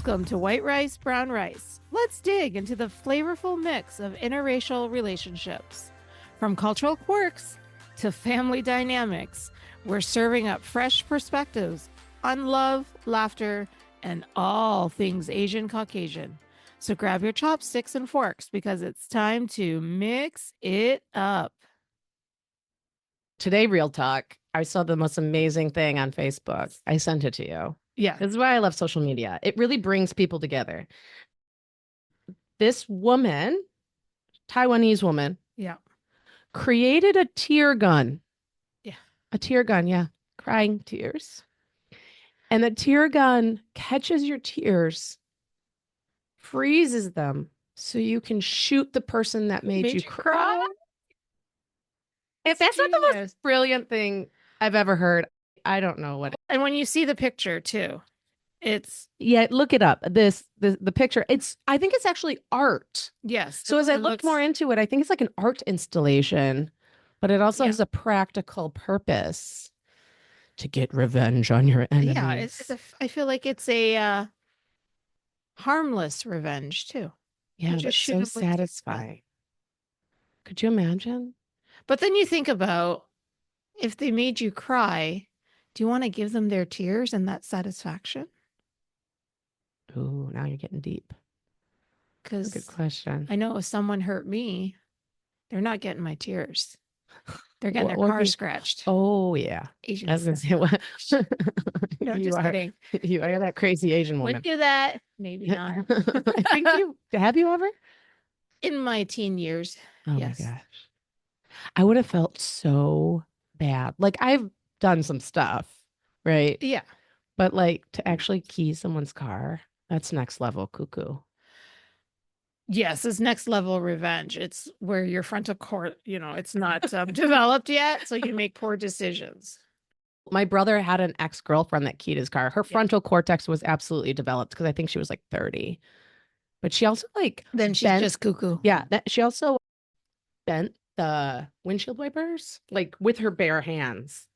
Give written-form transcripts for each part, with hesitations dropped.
Welcome to White Rice, Brown Rice. Let's dig into the flavorful mix of interracial relationships. From cultural quirks to family dynamics, we're serving up fresh perspectives on love, laughter, and all things Asian Caucasian. So grab your chopsticks and forks because it's time to mix it up. Today, Real Talk, I saw the most amazing thing on Facebook. I sent it to you. Yeah. This is why I love social media. It really brings people together. This woman, Taiwanese woman, Yeah. created a tear gun. Yeah. A tear gun, yeah. Crying tears. And the tear gun catches your tears, freezes them, so you can shoot the person that made you cry. If that's not the most brilliant thing I've ever heard, I don't know what. And when you see the picture too, it's look it up. The picture. I think it's actually art. yes. So as I looked more into it, I think it's like an art installation, but it also has a practical purpose to get revenge on your enemies. Yeah, I feel like it's a harmless revenge too. Yeah, that's so satisfying. Could you imagine? But then you think about if they made you cry, do you want to give them their tears and that satisfaction? Ooh, now you're getting deep. Because good question. I know if someone hurt me, they're not getting my tears. They're getting their car scratched. Oh yeah. Asian. I was gonna say what? No, just kidding. You are that crazy Asian woman. Wouldn't do that. Maybe not. I think have you ever? In my teen years. Oh yes. My gosh. I would have felt so bad. Like I've done some stuff, right? Yeah. But like to actually key someone's car, that's next level cuckoo. Yes, it's next level revenge. It's where your frontal cortex, it's not developed yet, so you make poor decisions. My brother had an ex-girlfriend that keyed his car. Her frontal cortex was absolutely developed because I think she was like 30. But she also then she's just cuckoo. Yeah, she also bent the windshield wipers like with her bare hands.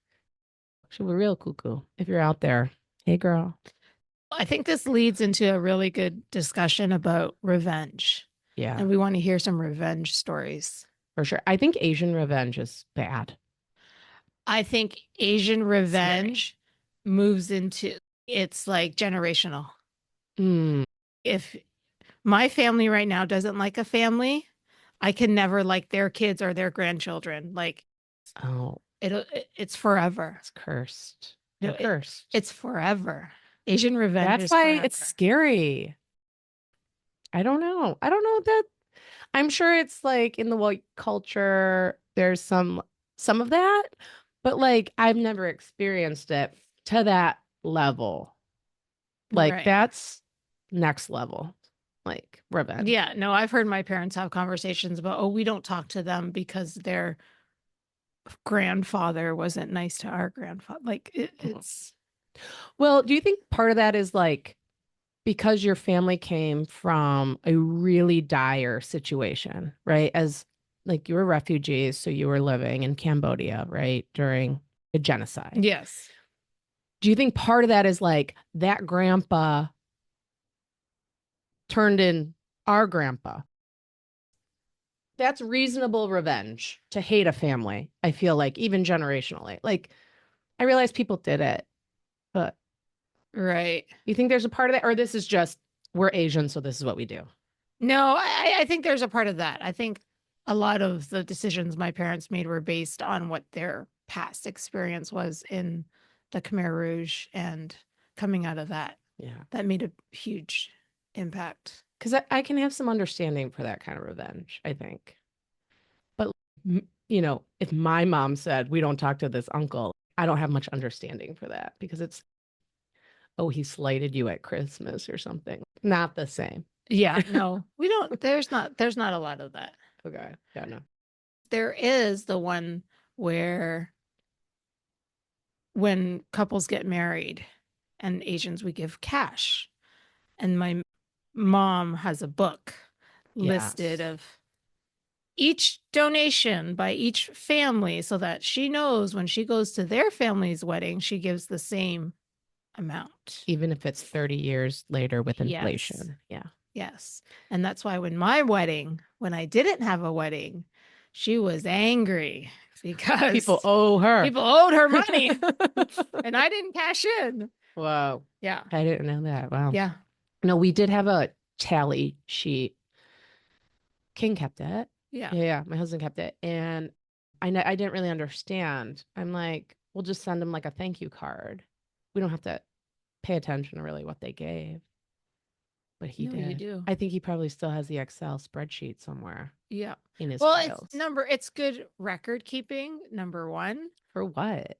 She was a real cuckoo. If you're out there, hey girl. I think this leads into a really good discussion about revenge. Yeah. And we want to hear some revenge stories. For sure. I think Asian revenge is bad. I think Asian revenge moves into, it's like generational. If my family right now doesn't like a family, I can never like their kids or their grandchildren. Like, it's forever. It's cursed. Cursed. It's forever. Asian revenge. That's why it's scary. I don't know that. I'm sure it's like in the white culture, there's some of that, but like I've never experienced it to that level. Like that's next level, like revenge. Yeah, no, I've heard my parents have conversations about, we don't talk to them because their grandfather wasn't nice to our grandfather. Like it's. Well, do you think part of that is like because your family came from a really dire situation, right? As like you were refugees, so you were living in Cambodia, right? During the genocide. Yes. Do you think part of that is like that grandpa turned in our grandpa? That's reasonable revenge to hate a family. I feel like even generationally, like I realize people did it, but you think there's a part of that, or this is just we're Asian, so this is what we do? No, I think there's a part of that. I think a lot of the decisions my parents made were based on what their past experience was in the Khmer Rouge and coming out of that. Yeah, that made a huge impact. Because I can have some understanding for that kind of revenge, I think. But, if my mom said, we don't talk to this uncle, I don't have much understanding for that because it's, he slighted you at Christmas or something. Not the same. Yeah, no, we don't. There's not a lot of that. Okay. Yeah, no. There is the one where when couples get married and Asians, we give cash. And my mom has a book listed of each donation by each family so that she knows when she goes to their family's wedding, she gives the same amount. Even if it's 30 years later with Yes. inflation. Yeah. Yes. And that's why when I didn't have a wedding, she was angry because People owe her. people owed her money and I didn't cash in. Whoa. Yeah. I didn't know that. Wow. Yeah. No, we did have a tally sheet. King kept it. Yeah. Yeah. My husband kept it. And I didn't really understand. I'm like, we'll just send them like a thank you card. We don't have to pay attention to really what they gave. But he No, did. you do. I think he probably still has the Excel spreadsheet somewhere Yeah. in his Well, files. it's good record keeping, number one. For what?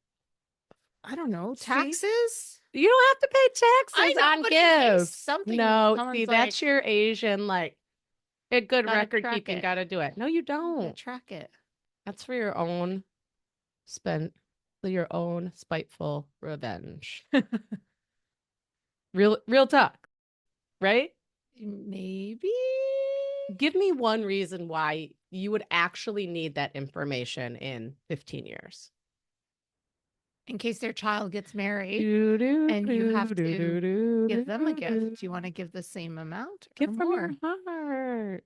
I don't know, See? taxes. You don't have to pay I taxes know, on but in case gifts. something No, someone's see, that's like, your Asian, like, a good Gotta record track keeping, it. gotta do it. No, you you gotta don't. track it. That's for your own your own spiteful revenge. Real talk, right? Maybe. Give me one reason why you would actually need that information in 15 years. In case their child gets married And and you have to give them a gift. Do you want to give the same amount or Give from more? your heart.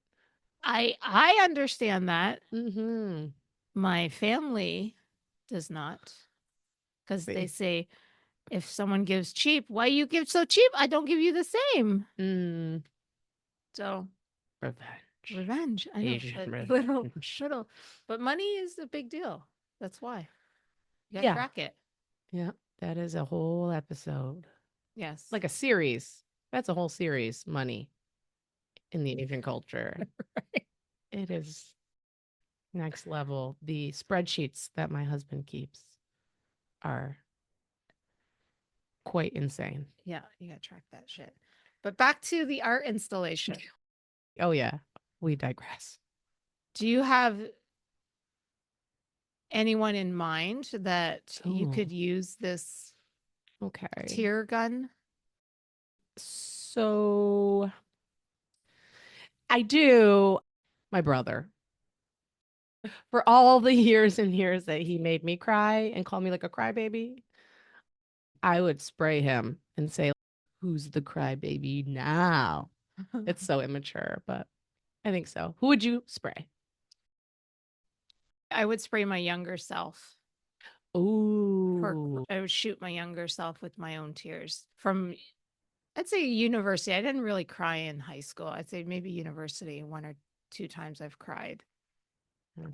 I understand that. Mm-hmm. My family does not. Because they say, if someone gives cheap, why you give so cheap? I don't give you the same. Mm. So Revenge. revenge. I know. Asian Little. But money is a big deal. That's why. You gotta Yeah. track it. Yeah. That is a whole episode. Yes. Like a series. That's a whole series, money in the Asian culture. Right. It is next level. The spreadsheets that my husband keeps are quite insane. Yeah, you gotta track that shit. But back to the art installation. Oh, yeah. We digress. Do you have anyone in mind that you Oh. could use this Okay. tear gun? So I do. My brother. For all the years and years that he made me cry and call me like a crybaby, I would spray him and say, "Who's the crybaby now?" It's so immature, but I think so. Who would you spray? I would spray my younger self. Ooh. I would shoot my younger self with my own tears from, I'd say university. I didn't really cry in high school. I'd say maybe university, 1 or 2 times I've cried.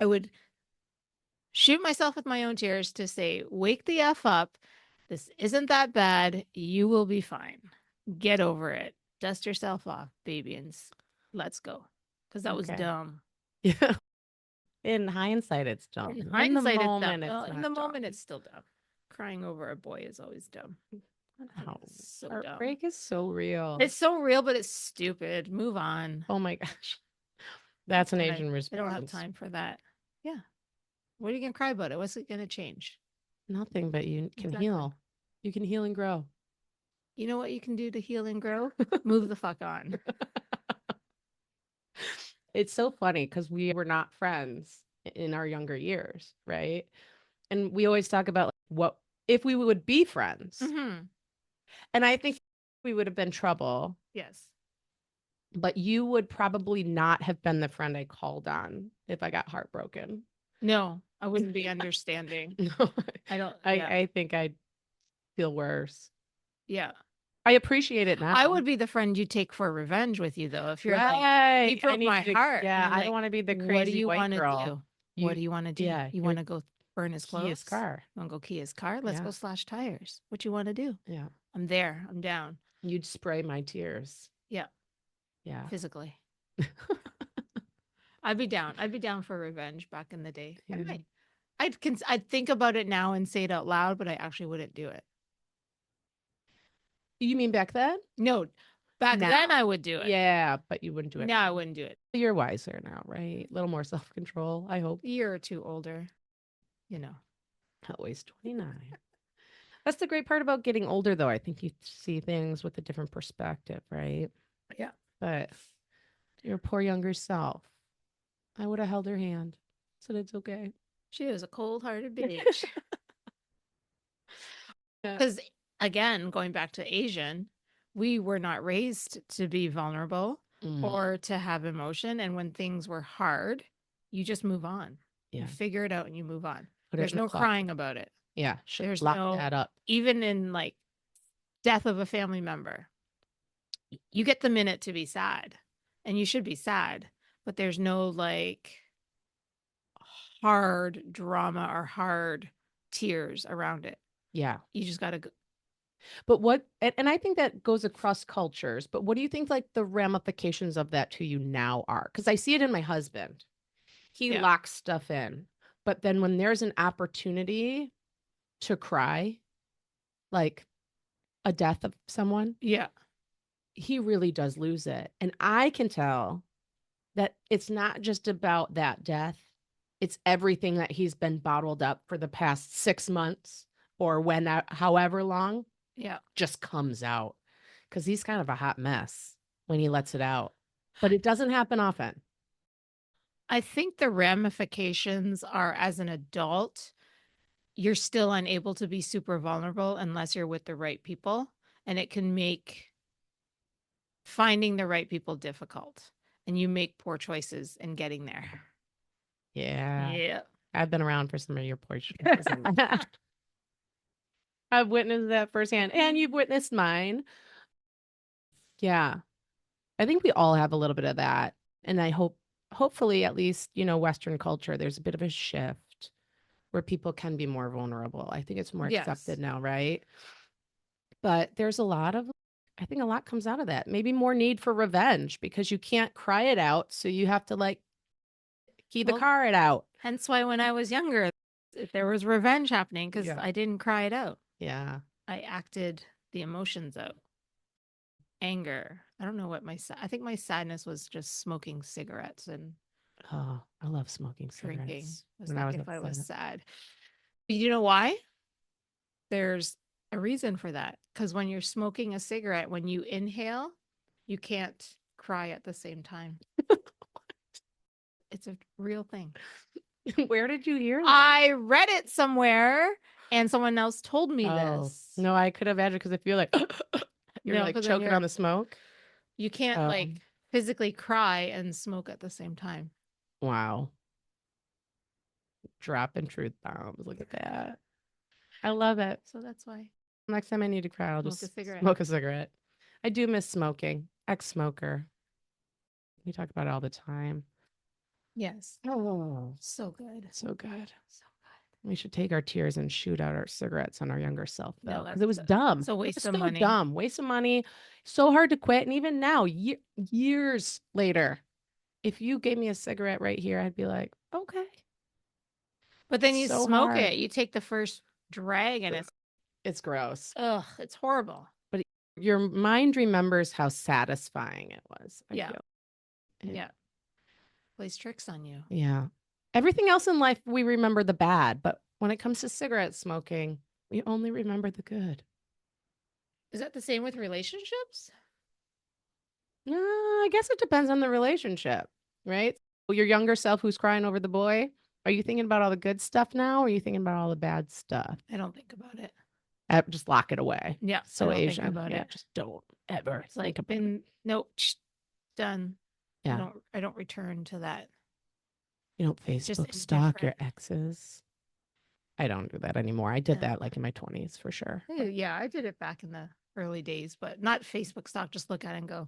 I would shoot myself with my own tears to say, wake the F up. This isn't that bad. You will be fine. Get over it. Dust yourself off, baby, and let's go. Because that was dumb. Yeah. In hindsight, it's dumb. In hindsight, the moment, it's dumb. it's In not the moment, dumb. it's still dumb. Crying over a boy is always dumb. Wow. It's so Heartbreak dumb. is so real. It's so real, but it's stupid. Move on. Oh my gosh. That's an Asian I response. don't have time for that. Yeah. What are you going to cry about it? What's it going to change? Nothing, but you can Exactly. heal. You can heal and grow. You know what you can do to heal and grow? Move the fuck on. It's so funny because we were not friends in our younger years, right? And we always talk about like, what if we would be friends. Mm-hmm. And I think we would have been trouble. Yes. But you would probably not have been the friend I called on if I got heartbroken. No, I wouldn't be understanding. No, I don't. I think I'd feel worse. Yeah. I appreciate it now. I would be the friend you take for revenge with you, though. If you're right. like, you broke my heart. Yeah, I don't want to be the crazy what do you white girl. Do? What do you want to do? Yeah, you want to go burn his clothes? Key his car. You want to go key his car? Let's go slash tires. What you want to do? Yeah. I'm there. I'm down. You'd spray my tears. Yeah. Yeah. Physically. I'd be down. I'd be down for revenge back in the day. Yeah. I'd think about it now and say it out loud, but I actually wouldn't do it. You mean back then? No, back then I would do it. Yeah, but you wouldn't do it. No, I wouldn't do it. You're wiser now, right? A little more self-control, I hope. A year or two older, you know. Always 29. That's the great part about getting older, though. I think you see things with a different perspective, right? Yeah. But your poor younger self, I would have held her hand, said it's okay. She was a cold-hearted bitch. Because again, going back to Asian, we were not raised to be vulnerable Mm, or to have emotion. And when things were hard, you just move on. You yeah. figure it out and you move on. Put it There's in the no closet. crying about it. Yeah. There's Lock no, that up. even in like death of a family member, you get the minute to be sad and you should be sad, but there's no like hard drama or hard tears around it. Yeah. You just got to go. But and I think that goes across cultures, but what do you think like the ramifications of that to you now are? Because I see it in my husband. He Yeah. locks stuff in, but then when there's an opportunity to cry, like a death of someone, Yeah. he really does lose it. And I can tell that it's not just about that death, it's everything that he's been bottled up for the past 6 months or however long Yeah. just comes out because he's kind of a hot mess when he lets it out. But it doesn't happen often. I think the ramifications are as an adult, you're still unable to be super vulnerable unless you're with the right people. And it can make finding the right people difficult. And you make poor choices in getting there. Yeah. Yeah. I've been around for some of your portions. I've witnessed that firsthand, and you've witnessed mine. Yeah. I think we all have a little bit of that. And hopefully, at least, Western culture, there's a bit of a shift where people can be more vulnerable. I think it's more Yes. accepted now, right? But I think a lot comes out of that. Maybe more need for revenge because you can't cry it out. So you have to like key the Well, car it out. hence why when I was younger, if there was revenge happening, because Yeah. I didn't cry it out, Yeah. I acted the emotions out. Anger. I don't know what I think my sadness was just smoking cigarettes and Oh, I love smoking drinking. cigarettes Was when I that was if I was upset. sad? You know why? There's a reason for that. Because when you're smoking a cigarette, when you inhale, you can't cry at the same time. It's a real thing. Where did you hear that? I read it somewhere and someone else told me this. No, I could imagine because if you're like you're No, like because then choking on the smoke. you can't Oh, like physically cry and smoke at the same time. wow. Dropping truth bombs. Look at that. I love it. So that's why Next time I need to cry, I'll smoke a just cigarette. smoke a cigarette. I do miss smoking. Ex-smoker. We talk about it all the time. Yes. Oh, So good. so good. So We should take our tears and shoot out our cigarettes on our younger self, though, No, because it was dumb. it's a It waste was of so money. dumb. Waste of money. So hard to quit. And even now, years later, if you gave me a cigarette right here, I'd be like, okay. But then you So smoke hard. it. You take the first drag and It's gross. it's horrible. But your mind remembers how satisfying it was. I Yeah. feel. Yeah. Plays tricks on you. Yeah. Everything else in life, we remember the bad. But when it comes to cigarette smoking, we only remember the good. Is that the same with relationships? I guess it depends on the relationship, right? Your younger self who's crying over the boy, are you thinking about all the good stuff now? Or are you thinking about all the bad stuff? I don't think about it. Just lock it away. Yeah. So I don't Asian. think about Yeah, it. just don't ever It's like think about it. been nope, done. Yeah. I don't return to that. You don't It's just Facebook stalk your indifferent. exes. I don't do that anymore. I did Yeah. that like in my 20s for sure. Yeah, I did it back in the early days, but not Facebook stock. Just look at it and go,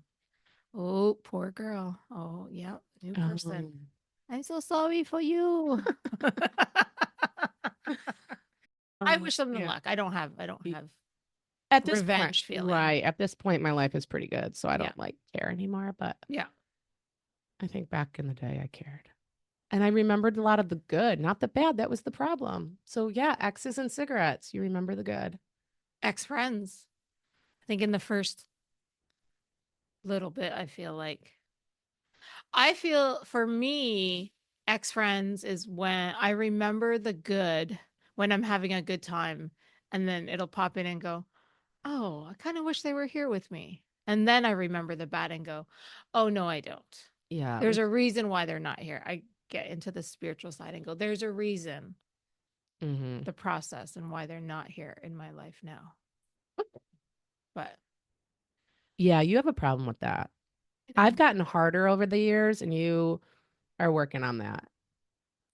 oh, poor girl. Oh, yeah, new person. I'm so sorry for you. I wish them the yeah. luck. I don't have At this point, revenge feeling. right? At this point, my life is pretty good, so I Yeah. don't like care anymore. But Yeah. I think back in the day, I cared. And I remembered a lot of the good, not the bad. That was the problem. So yeah, exes and cigarettes. You remember the good. Ex-friends. I think in the first little bit, I feel for me, ex-friends is when I remember the good when I'm having a good time. And then it'll pop in and go, oh, I kind of wish they were here with me. And then I remember the bad and go, oh, no, I don't. Yeah. There's a reason why they're not here. I get into the spiritual side and go, there's a reason, Mm-hmm. the process and why they're not here in my life now. but Yeah, you have a problem with that. I've gotten harder over the years, and you are working on that.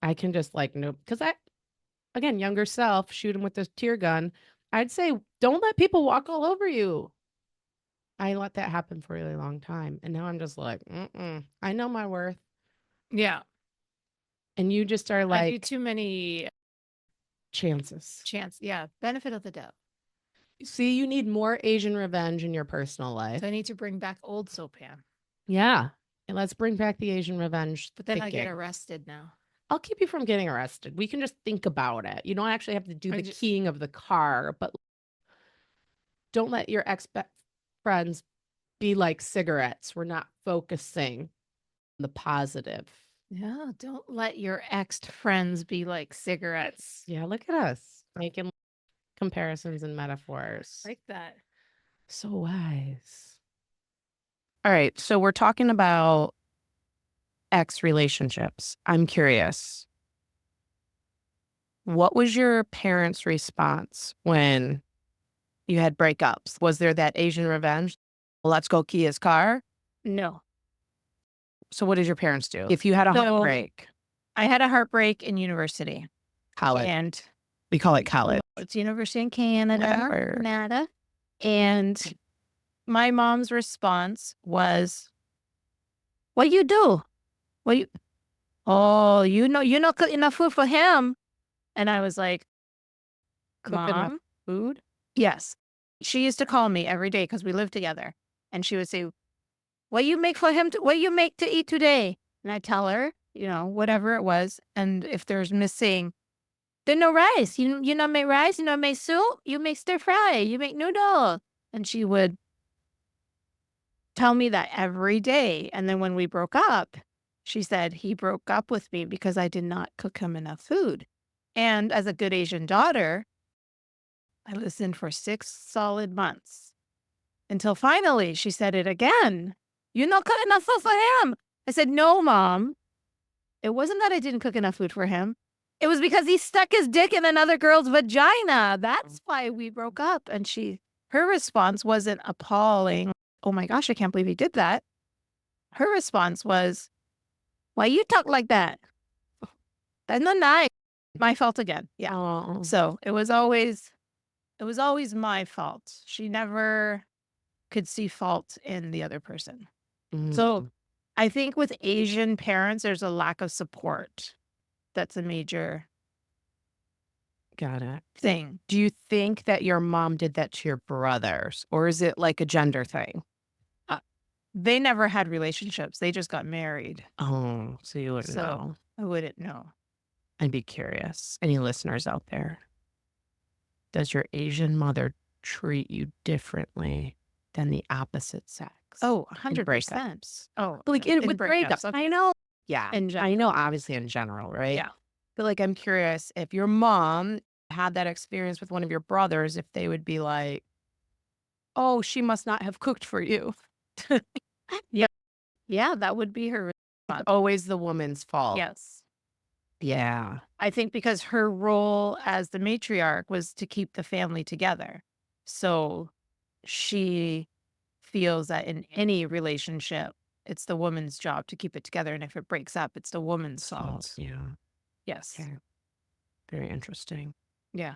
I can just like, nope. Because again, younger self, shoot him with this tear gun. I'd say, don't let people walk all over you. I let that happen for a really long time. And now I'm just like, I know my worth. yeah, And you just are I do like, too many chances. yeah, benefit of the doubt. See, you need more Asian revenge in your personal life. So I need to bring back old Sophan. Yeah. And let's bring back the Asian revenge. But then I get thinking. arrested now. I'll keep you from getting arrested. We can just think about it. You don't actually have to do the keying of the car, but don't let your friends be like cigarettes. We're not focusing on the positive. Yeah, don't let your ex-friends be like cigarettes. Yeah, look at us making comparisons and metaphors. Like that. So wise. All right, so we're talking about ex relationships. I'm curious. What was your parents' response when you had breakups? Was there that Asian revenge? Well, let's go key his car. No. So what did your parents do? If you had a heartbreak, I had a heartbreak in university. college. And We call it college. it's university in Canada. Whatever. Canada. And my mom's response was, what you do? What you Oh, you not cook enough food for him. And I was like, Cook enough Mom? food? Yes. She used to call me every day because we lived together. And she would say, what you make for him? What you make to eat today? And I tell her, whatever it was. And if there's missing, there's no rice. You not make rice? You not make soup? You make stir fry. You make noodles. And she would tell me that every day. And then when we broke up, she said he broke up with me because I did not cook him enough food. And as a good Asian daughter, I listened for 6 solid months until finally she said it again. You not cook enough food for him. I said, no, Mom. It wasn't that I didn't cook enough food for him. It was because he stuck his dick in another girl's vagina. That's why we broke up. And her response wasn't appalling. Oh my gosh, I can't believe he did that. Her response was, why you talk like that? That's not nice. My fault again. Yeah. Oh. So it was always my fault. She never could see fault in the other person. So I think with Asian parents, there's a lack of support. That's a major Got it. thing. Do you think that your mom did that to your brothers, or is it like a gender thing? They never had relationships. They just got married. Oh, so you wouldn't So know. I wouldn't know. I'd be curious. Any listeners out there? Does your Asian mother treat you differently than the opposite sex? Oh, in 100%. breakups? Oh, Like with breakups. okay. I know. Yeah. In I know, obviously, in general, right? Yeah. But like, I'm curious if your mom had that experience with one of your brothers, if they would be like, oh, she must not have cooked for you. Yeah, that would be her response. Always the woman's fault. Yes. Yeah. I think because her role as the matriarch was to keep the family together. So she feels that in any relationship, it's the woman's job to keep it together. And if it breaks up, it's the woman's fault. Yeah. Yes. Okay. Very interesting. Yeah.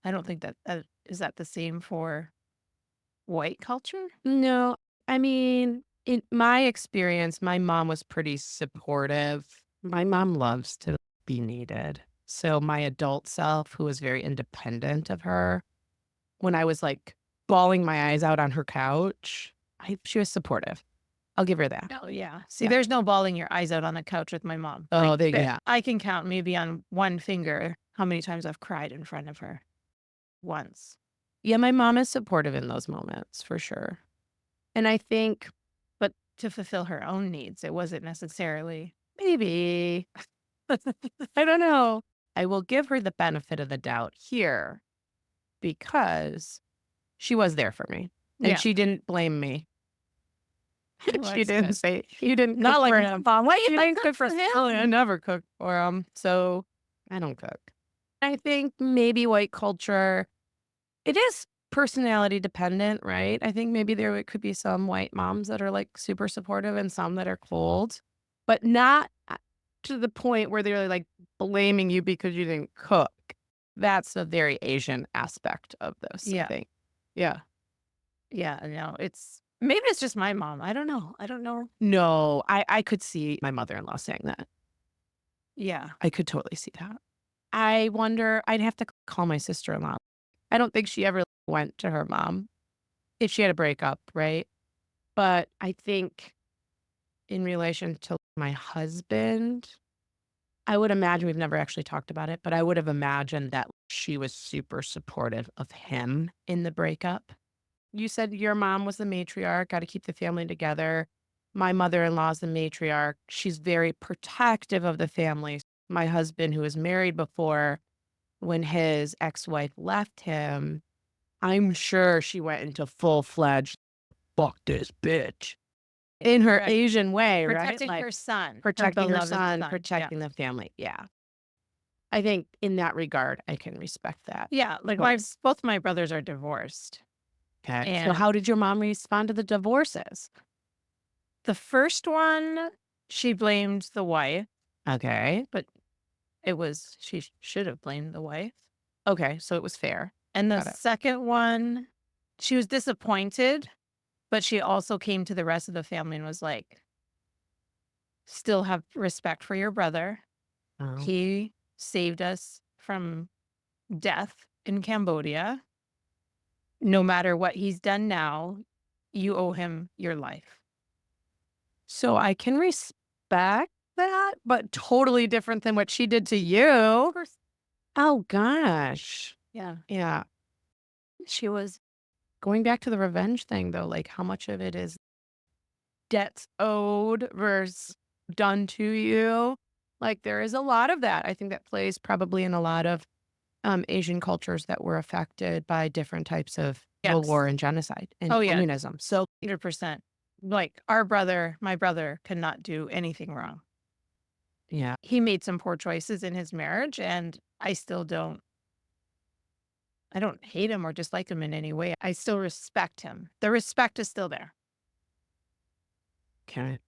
I don't think that is that the same for white culture? No, I mean, in my experience, my mom was pretty supportive. My mom loves to be needed. So my adult self, who was very independent of her, when I was like bawling my eyes out on her couch, she was supportive. I'll give her that. Oh, yeah. See, there's no bawling your eyes out on a couch with my mom. Oh, yeah. I can count maybe on one finger how many times I've cried in front of her. Once. Yeah, my mom is supportive in those moments for sure. And I think, but to fulfill her own needs, it wasn't necessarily. maybe, I don't know. I will give her the benefit of the doubt here because she was there for me and she didn't blame me. She didn't say, you didn't Not cook like for him. Mom, why you didn't cook for him? I never cooked for him. So I don't cook. I think maybe white culture, it is personality dependent, right? I think maybe could be some white moms that are like super supportive and some that are cold, but not to the point where they're like blaming you because you didn't cook. That's a very Asian aspect of this, I think. Yeah. Yeah, no, maybe it's just my mom. I don't know. No, I could see my mother-in-law saying that. Yeah. I could totally see that. I wonder, I'd have to call my sister-in-law. I don't think she ever went to her mom if she had a breakup, right? But I think in relation to my husband, I would imagine we've never actually talked about it, but I would have imagined that she was super supportive of him in the breakup. You said your mom was the matriarch, got to keep the family together. My mother-in-law is the matriarch. She's very protective of the family. My husband, who was married before, when his ex-wife left him, I'm sure she went into full-fledged, fuck this bitch, in her Correct. Asian way, right? Protecting Like her son. protecting her beloved son, Yeah. protecting the family. Yeah. I think in that regard, I can respect that. Yeah, like choice. both my brothers are divorced. Okay. So And how did your mom respond to the divorces? the first one, she blamed the wife. Okay. She should have blamed the wife. Okay. So it was fair. And the Got it. second one, she was disappointed, but she also came to the rest of the family and was like, still have respect for your brother. Oh. He saved us from death in Cambodia. No matter what he's done now, you owe him your life. So I can respect that, but totally different than what she did to you. Oh, gosh. Yeah. Yeah. She was Going back to the revenge thing, though, like how much of it is debts owed versus done to you? Like there is a lot of that. I think that plays probably in a lot of Asian cultures that were affected by different types of World War and genocide and communism. So 100%. Like my brother cannot do anything wrong. yeah. He made some poor choices in his marriage, and I don't hate him or dislike him in any way. I still respect him. The respect is still there, Okay.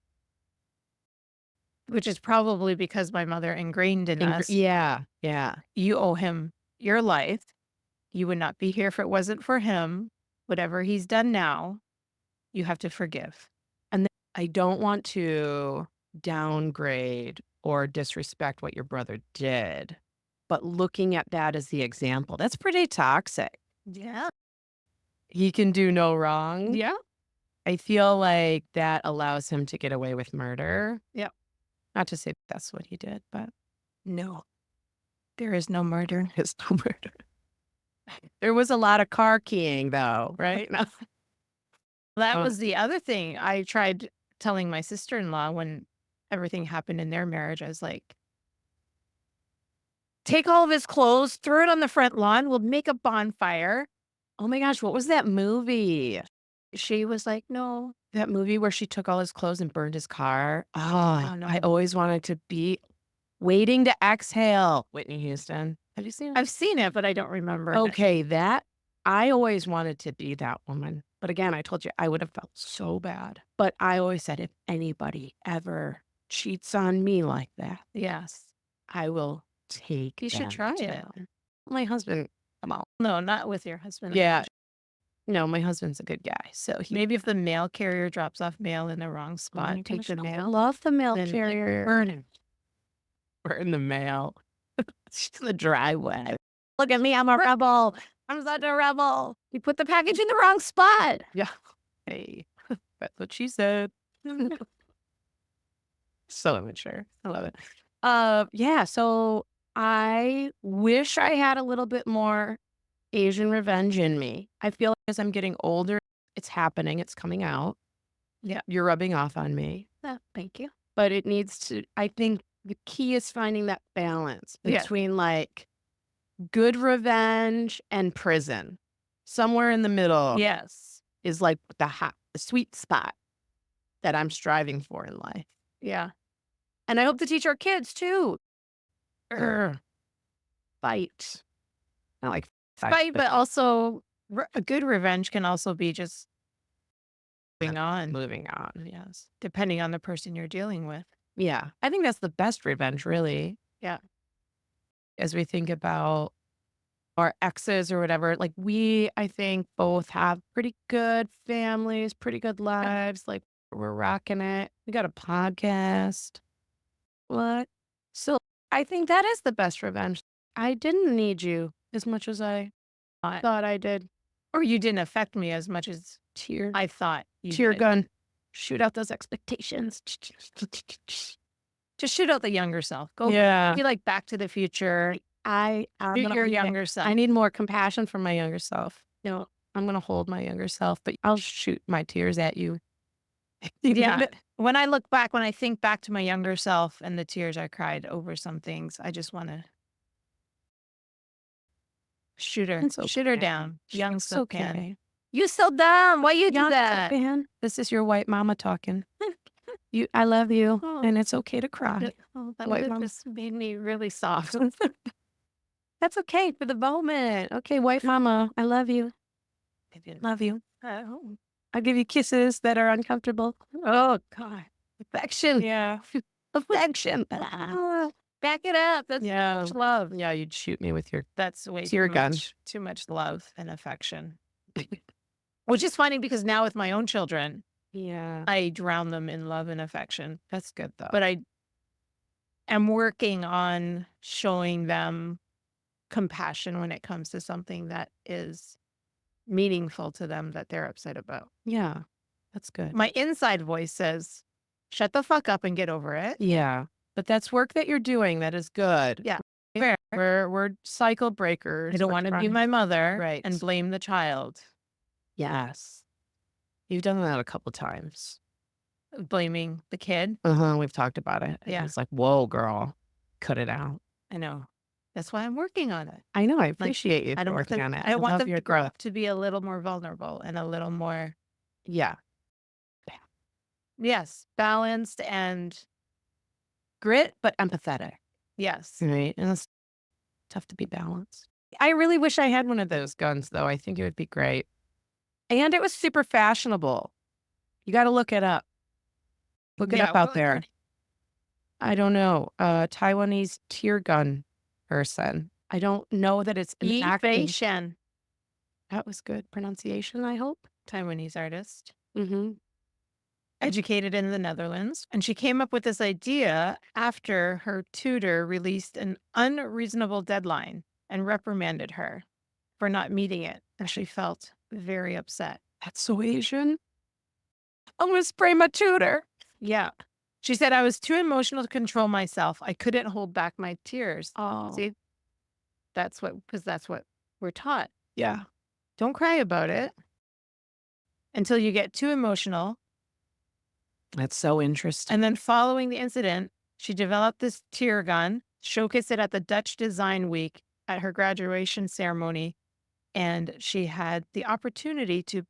which is probably because my mother ingrained in us, Yeah. Yeah. you owe him your life. You would not be here if it wasn't for him. Whatever he's done now, you have to forgive. And I don't want to downgrade or disrespect what your brother did, but looking at that as the example, that's pretty toxic. Yeah. He can do no wrong. Yeah. I feel like that allows him to get away with murder. Yep. Not to say that's what he did, but No, there is no murder. it's no murder. There was a lot of car keying, though, right? No. That was the other thing. I tried telling my sister-in-law when everything happened in their marriage. I was like, take all of his clothes, throw it on the front lawn. We'll make a bonfire. Oh my gosh, what was that movie? She was like, no. That movie where she took all his clothes and burned his car? Oh, no. I always wanted to be Waiting to Exhale. Whitney Houston. Have you seen it? I've seen it, but I don't remember it. Okay, I always wanted to be that woman. But again, I told you I would have felt so bad. But I always said, if anybody ever cheats on me like that, Yes. I will take You should them try it. down. My husband, come on. No, not with your husband. Yeah. No, my husband's a good guy. So Maybe if the mail carrier drops off mail in the wrong spot, take take the I mail. love the mail Then, like, carrier. burn him. Burn the mail. She's in the driveway. Look at me, I'm a rebel. I'm such a rebel. You put the package in the wrong spot. Yeah. Hey, that's what she said. So immature. I love it. Yeah, so I wish I had a little bit more Asian revenge in me. I feel like as I'm getting older, it's happening, it's coming out. Yeah. You're rubbing off on me. Thank you. But it needs to, I think the key is finding that balance Yeah. between like good revenge and prison. Somewhere in the middle Yes. is like the sweet spot that I'm striving for in life. Yeah. And I hope to teach our kids too. Fight. Not like Fight, but also A good revenge can also be just moving on. Moving on. Yes. Depending on the person you're dealing with. Yeah. I think that's the best revenge, really. Yeah. As we think about our exes or whatever, like I think both have pretty good families, pretty good lives. Like we're rocking it. We got a podcast. What? So I think that is the best revenge. I didn't need you as much as I thought I did. Or you didn't affect me as much as I thought you Tear did. gun. Shoot out those expectations. Just shoot out the younger self. Go Yeah. be like Back to the Future. I'm Shoot gonna your be- younger self. I need more compassion for my younger self. No, I'm gonna hold my younger self, but I'll shoot my tears at you. Yeah. When I think back to my younger self and the tears I cried over some things, I just want to shoot her. It's Shoot her okay. down. Young It's Sophan. okay. You so dumb. Why you do Young that? Sophan, this is your white mama talking. I love you, Oh. and it's okay to cry. Oh, that White would have mama. just made me really soft. That's okay for the moment. Okay, white mama, I love you. I didn't. Love you. Oh, I'll give you kisses that are uncomfortable. God. Affection. Yeah. Affection. Back it up. That's Yeah. much love. Yeah, you'd shoot me with your That's way tear too gun. much. Too much love and affection. Which is funny because now with my own children, Yeah. I drown them in love and affection. That's good though. But I am working on showing them compassion when it comes to something that is meaningful to them that they're upset about. Yeah. That's good. My inside voice says, shut the fuck up and get over it. Yeah. But that's work that you're doing that is good. Yeah. Fair. We're cycle breakers. I don't We're want to be trying- my mother Right. and blame the child. Yes. You've done that a couple times. Blaming the kid. We've talked about it. And Yeah. It's like, whoa, girl, cut it out. I know. That's why I'm working on it. I know. I appreciate you I for don't want working them, on it. I want love them your to grow growth. up to be a little more vulnerable and a little more, Yeah. yes, balanced and Grit, but empathetic. yes. Right. And it's tough to be balanced. I really wish I had one of those guns, though. I think it would be great. And it was super fashionable. You got to look it up. Look it Yeah, up out well, there. I don't know. Taiwanese tear gun person. I don't know that it's an Yi acting. Fei Shen, That was good pronunciation, I hope. Taiwanese artist, Mm-hmm. educated in the Netherlands. And she came up with this idea after her tutor released an unreasonable deadline and reprimanded her for not meeting it. And she felt very upset. That's so Asian. I'm going to spray my tutor. Yeah. She said, I was too emotional to control myself. I couldn't hold back my tears. Oh. See, because that's what we're taught. Yeah. Don't cry about it until you get too emotional. That's so interesting. And then following the incident, she developed this tear gun, showcased it at the Dutch Design Week at her graduation ceremony. And she had the opportunity to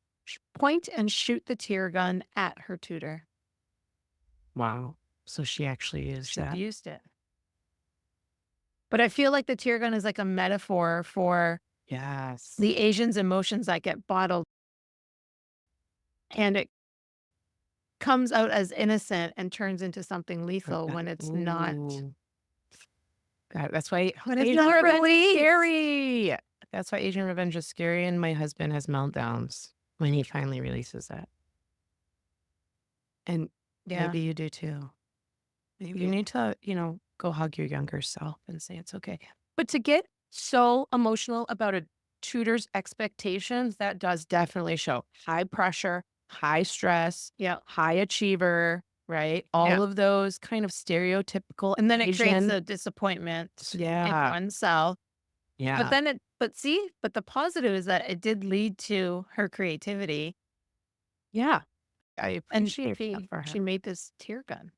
point and shoot the tear gun at her tutor. Wow. So she actually used She that. used it. But I feel like the tear gun is like a metaphor for Yes. the Asians' emotions that get bottled. And it comes out as innocent and turns into something lethal when it's not. Ooh. God, that's why When it's Asian not revenge is released. scary. That's why Asian revenge is scary, and my husband has meltdowns when he finally releases it. And Yeah. maybe you do too. You need to, go hug your younger self and say it's okay. But to get so emotional about a tutor's expectations, that does definitely show high pressure, high stress, Yeah. high achiever, right? All Yeah. of those kind of stereotypical. And then it creates Asian- a disappointment in yeah, oneself. yeah. But then but the positive is that it did lead to her creativity. Yeah. I And appreciate that for her. she made this tear gun.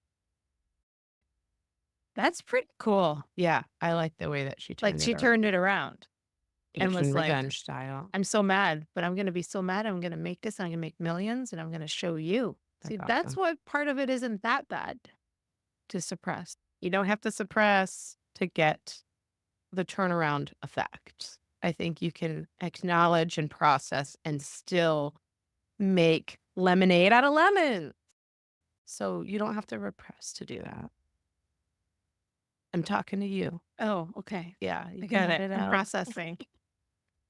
That's pretty cool. Yeah, I like the way that she turned Like she it turned it around. and was Asian like, revenge style. I'm so mad, but I'm going to be so mad. I'm going to make this. I'm going to make millions and I'm going to show you. See, That's that's awesome. what part of it isn't that bad to suppress. You don't have to suppress to get the turnaround effect. I think you can acknowledge and process and still make lemonade out of lemons. So you don't have to repress to do that. I'm talking to you. Oh, okay. Yeah, you I can got let it. it I'm out. processing.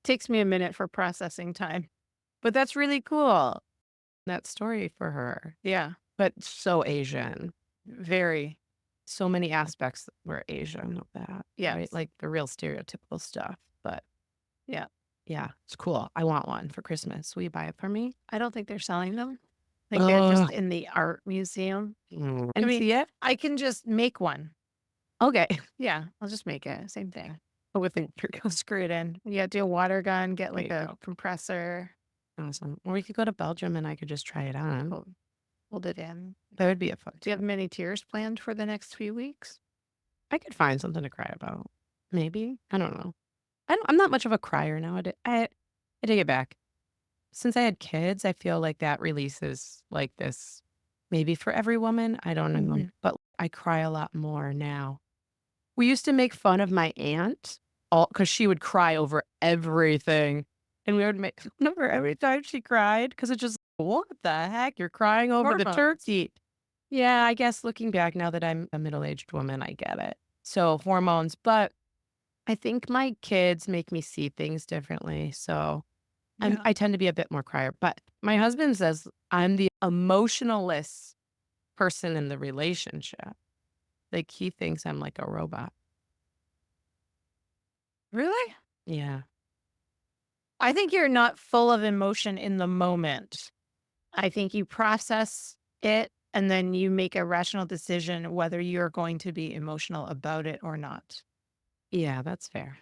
Takes me a minute for processing time. But that's really cool. That story for her. Yeah, But so Asian. very. So many aspects were Asian of that. Right? Yes. Like the real stereotypical stuff. But Yeah. yeah, it's cool. I want one for Christmas. Will you buy it for me? I don't think they're selling them. I think they're just in the art museum. And I mean, see it? I can just make one. Okay. Yeah, I'll just make it. Same thing. With it. I'll screw it in. Yeah, do a water gun, get like There you a go. compressor, Awesome. Or we could go to Belgium and I could just try it on. hold it in. That would be a fun. Do you have many tears planned for the next few weeks? I could find something to cry about. Maybe. I don't know. I'm not much of a crier nowadays. I take it back. Since I had kids, I feel like that releases like this. Maybe for every woman, I don't know, Mhm. but I cry a lot more now. We used to make fun of my aunt because she would cry over everything. And we would make fun of her every time she cried because it's just, what the heck? You're crying over the Hormones. turkey. Yeah, I guess looking back now that I'm a middle-aged woman, I get it. So hormones, but I think my kids make me see things differently. So Yeah. I tend to be a bit more crier. But my husband says I'm the emotionless person in the relationship. Like he thinks I'm like a robot. Really? Yeah. I think you're not full of emotion in the moment. I think you process it and then you make a rational decision whether you're going to be emotional about it or not. Yeah, that's fair.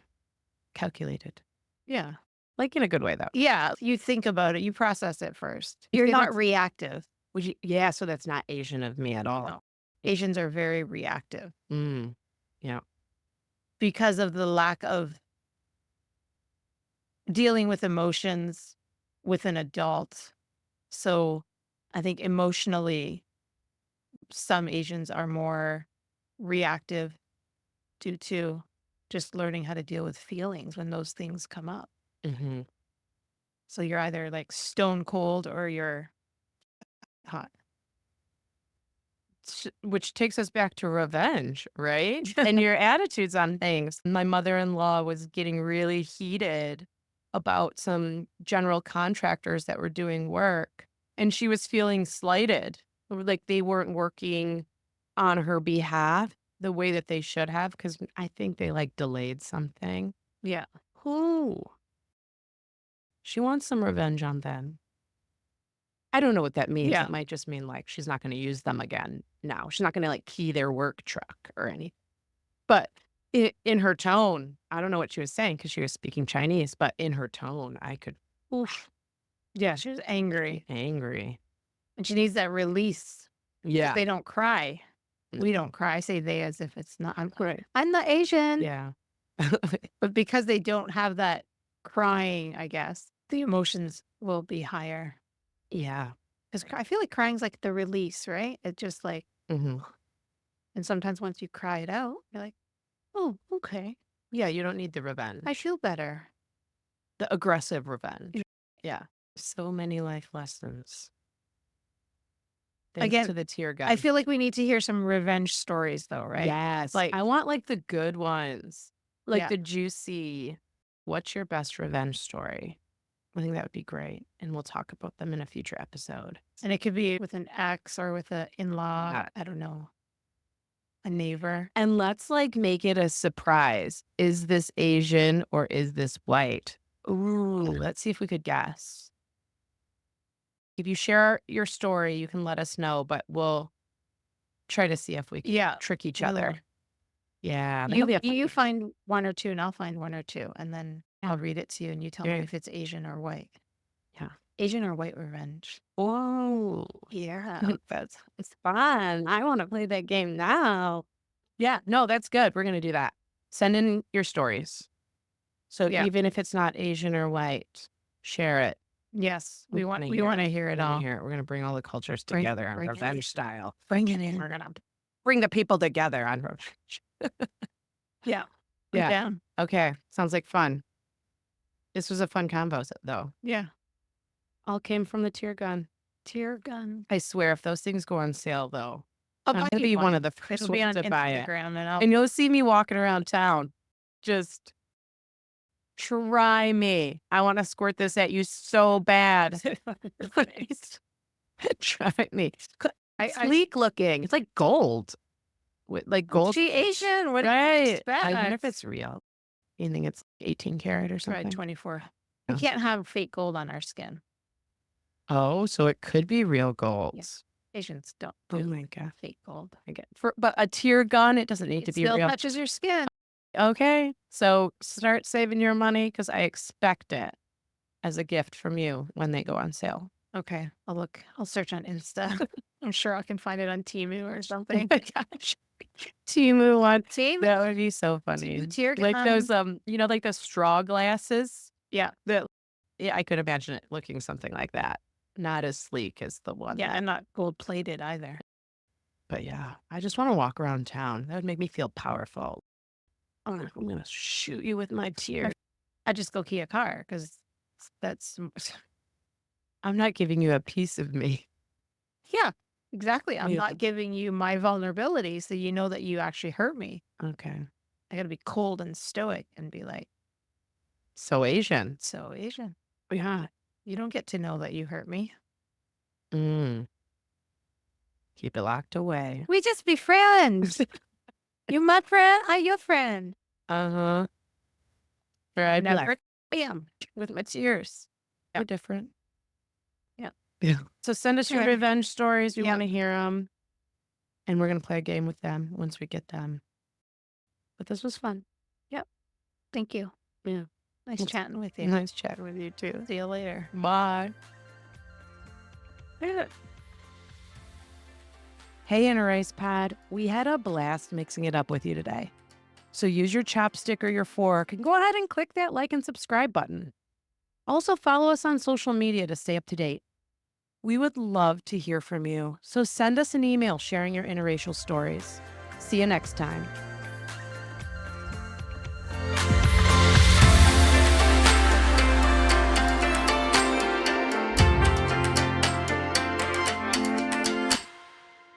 Calculated. Yeah. Like in a good way, though. Yeah. You think about it, you process it first. You're not reactive. Yeah, so that's not Asian of me at all. No. Asians are very reactive Yeah. because of the lack of dealing with emotions with an adult. So I think emotionally, some Asians are more reactive due to just learning how to deal with feelings when those things come up. Mm-hmm. So you're either like stone cold or you're hot. Which takes us back to revenge, right? And your attitudes on things. My mother-in-law was getting really heated about some general contractors that were doing work, and she was feeling slighted, like they weren't working on her behalf the way that they should have, because I think they like delayed something. Yeah. Who? She wants some revenge on them. I don't know what that means. Yeah. It might just mean like she's not going to use them again now. She's not going to like key their work truck or anything. But in her tone, I don't know what she was saying because she was speaking Chinese, but in her tone, I could, oof, Yeah. She was angry angry. and she needs that release. Yeah. They don't cry. We don't cry. I say they as if it's not. I'm the Asian. Yeah. But because they don't have that crying, I guess, the emotions will be higher. Yeah. Because I feel like crying's like the release, right? It just like, Mm-hmm. and sometimes once you cry it out, you're like, oh, okay. Yeah. You don't need the revenge, I feel better. the aggressive revenge. Yeah. So many life lessons. Thanks Again, to the tear gun. I feel like we need to hear some revenge stories though, right? Yes. Like, I want like the good ones, like Yeah. the juicy, what's your best revenge story? I think that would be great. And we'll talk about them in a future episode. and it could be with an ex or with an in-law. Yeah. I don't know. A neighbor. And let's like make it a surprise. Is this Asian or is this white? Ooh, let's see if we could guess. If you share your story, you can let us know, but we'll try to see if we can Yeah. trick each we other. will. Yeah. that'll be a fun You game. find one or two and I'll find one or two. And then I'll read it to you and you tell me Yeah. if it's Asian or white. Yeah. Asian or white revenge. Oh, Yeah. it's fun. I want to play that game now. Yeah, no, that's good. We're going to do that. Send in your stories. So Yeah. even if it's not Asian or white, share it. Yes. We want wanna to hear it all. We're going to bring all the cultures Bring- together on bring it revenge in. style. Bring it in. We're going to bring the people together on revenge. Yeah. Yeah. Down. Okay. Sounds like fun. This was a fun combo, though. Yeah. All came from the tear gun. Tear gun. I swear, if those things go on sale, though, I'll I'm buy gonna you be one. one of the first It'll be ones on to buy it. Instagram, And you'll see me walking around town. Just try me. I want to squirt this at you so bad. Please. Try me. Sleek looking. It's like gold. With like gold. She Asian. What do you Right. expect? I wonder if it's real. You think it's 18 karat or Try something? 24. Yeah. We can't have fake gold on our skin. Oh, so it could be real gold. Asians don't Oh do my God. fake gold. I get but a tear gun, it doesn't need It to be still real. touches your skin. Okay. So start saving your money because I expect it as a gift from you when they go on sale. Okay, I'll look. I'll search on Insta. I'm sure I can find it on Temu or Oh something. my gosh. Temu one. Temu? That would be so funny. Tear Like those gun. like the straw glasses. Yeah. Yeah, I could imagine it looking something like that. Not as sleek as the one. Yeah, and not gold plated either. But yeah, I just want to walk around town. That would make me feel powerful. I'm gonna shoot you with my tears. I just go key a car because that's I'm not giving you a piece of me. yeah, exactly. I'm Yeah. not giving you my vulnerability, so you know that you actually hurt me. Okay. I gotta be cold and stoic and be like, So Asian. so Asian. Yeah. You don't get to know that you hurt me. Mm. Keep it locked away. We just be friends. You my friend, I your friend. Uh-huh. Right. Never bam with my tears. Yeah. We're different. Yeah. So send us your Okay. revenge stories. We Yep. want to hear them. And we're gonna play a game with them once we get them. But this was fun. Thank you. Yeah. Nice It's- chatting with you. Nice chatting with you too. See you later. Bye. Hey, Inner Race Pod. We had a blast mixing it up with you today. So use your chopstick or your fork and go ahead and click that like and subscribe button. Also, follow us on social media to stay up to date. We would love to hear from you, so send us an email sharing your interracial stories. See you next time.